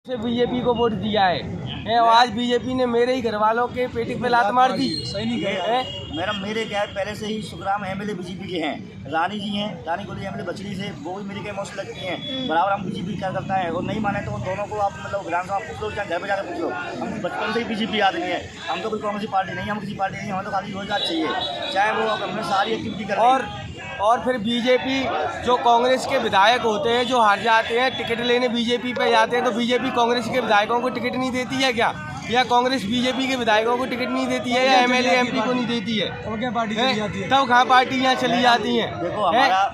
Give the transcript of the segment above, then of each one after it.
से बीजेपी को वोट दिया है और आज बीजेपी ने मेरे ही घर वालों के पेटी पे लात मार दी। सही है मैडम, मेरे क्या है पहले से ही सुखराम एमएलए बीजेपी के हैं, रानी जी हैं, रानी गोली एमएलए बचड़ी से, वो भी मेरी के मौसम लगती हैं, बराबर हम बीजेपी क्या करता है। और नहीं माने तो उन दोनों को आप मतलब विधानसभा पूछ लो, चाहे घर पर जाकर पूछ लो, हम बचपन से ही बीजेपी आदमी है, हम तो कोई कांग्रेस पार्टी नहीं, हम किसी पार्टी नहीं, हमें तो खाली रोजगार चाहिए, चाहे वो हमने सारी एक्टिविटी कर। और फिर बीजेपी जो कांग्रेस के विधायक होते हैं जो हार जाते हैं टिकट लेने बीजेपी पे जाते हैं, तो बीजेपी कांग्रेस के विधायकों को टिकट नहीं देती है क्या? या कांग्रेस बीजेपी के विधायकों को टिकट नहीं देती है या एमएलए एमपी को नहीं देती है? तब कहाँ पार्टी यहाँ चली जाती हैं?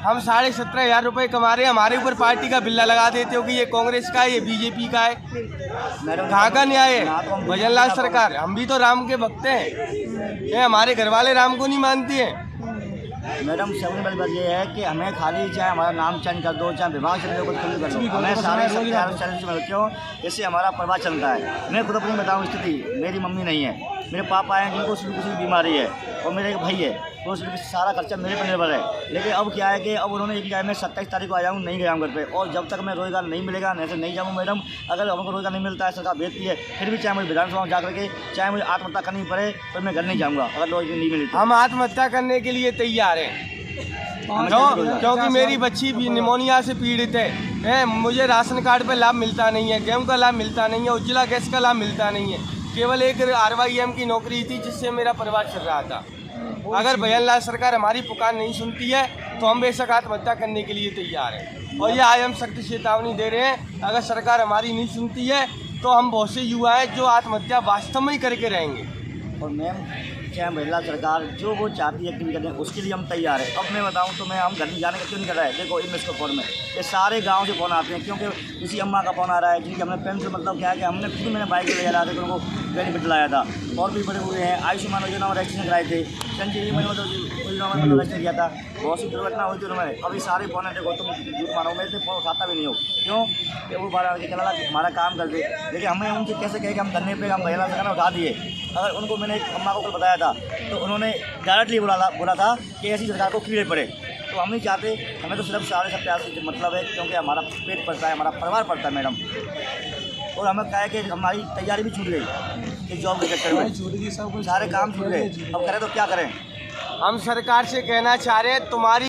हम 17,500 रुपये कमा रहे हैं, हमारे ऊपर पार्टी का बिल्ला लगा देते हो कि ये कांग्रेस का है, ये बीजेपी का है। कहाँ का न्याय है? भजन लाल सरकार, हम भी तो राम के भक्त हैं, हमारे घर वाले राम को नहीं मानते हैं। मैडम सबसे बड़ी बात ये है कि हमें खाली चाहे हमारा नाम चेंज कर दो, चाहे विभाग चेंज कर दो, हमें सारे चैलेंज में रखते हो, इससे हमारा परिवार चलता है। मैं खुद अपनी बताऊँ स्थिति, मेरी मम्मी नहीं है, मेरे पापा हैं जिनको शुरू से बीमारी है, और मेरे एक भाई है, तो सारा खर्चा मेरे पर निर्भर है। लेकिन अब क्या है कि अब उन्होंने ये किया है मैं 27 तारीख को आ जाऊँ, नहीं गया हूँ घर पे, और जब तक मैं रोजगार नहीं मिलेगा नहीं से नहीं जाऊँ मैडम। अगर हमको रोजगार नहीं मिलता है, सरकार भेजती है, फिर भी चाहे मुझे विधानसभा में जाकर के चाहे मुझे आत्महत्या करनी पड़े, तो मैं घर नहीं जाऊँगा अगर रोजगार नहीं मिली। हम आत्महत्या करने के लिए तैयार हैं क्योंकि मेरी बच्ची भी निमोनिया से पीड़ित है, मुझे राशन कार्ड पे लाभ मिलता नहीं है, गेहूं का लाभ मिलता नहीं है, उज्ज्वला गैस का लाभ मिलता नहीं है, केवल एक RYM की नौकरी थी जिससे मेरा परिवार चल रहा था। अगर भजन लाल सरकार हमारी पुकार नहीं सुनती है तो हम बेशक आत्महत्या करने के लिए तैयार हैं, और ये आज हम सख्त चेतावनी दे रहे हैं। अगर सरकार हमारी नहीं सुनती है तो हम बहुत से युवा हैं जो आत्महत्या वास्तव में ही करके रहेंगे। और मैम चाहे महिला सरकार जो वो चाहती है एक्टिविटी करने उसके लिए हम तैयार है। अब मैं बताऊं तो मैं हम घर नहीं जाने का क्यों नहीं कर रहा है। देखो इमेज को फोन में ये सारे गांव से फोन आते हैं, क्योंकि किसी अम्मा का फोन आ रहा है जिनकी हमने पेंशन मतलब क्या है कि हमने खुद मैंने बाइक ले जा रहे थे, उनको बेनिफिट लाया था, और भी बड़े हुए हैं। आयुष्मान योजना में रजिस्ट्रेशन कराए थे, संजीवनी मैंने योजना में रजिस्टर किया था, बहुत सी दुर्घटना हुई थी उन्होंने। अभी सारे फोन है, देखो तुम झूठ मानो मैं इतने फोन उठाता भी नहीं हो, क्यों कि वो 12 बजे चला हमारा काम कर दे। लेकिन हमें उनसे कैसे कहे कि हम धरने पे हम महिला सरकार उठा दिए। अगर उनको मैंने एक अम्मा को कल बताया था तो उन्होंने डायरेक्टली बोला था कि ऐसी सरकार को कीड़े पड़े, तो हम नहीं चाहते। हमें तो सिर्फ 7,500 से मतलब है, क्योंकि हमारा पेट पड़ता है, हमारा परिवार पड़ता है मैडम। और हमें कहा है कि हमारी तैयारी भी छूट गई, कि जॉब के चक्कर में सारे काम छूट गए, अब करें तो क्या करें। हम सरकार से कहना चाह रहे हैं तुम्हारी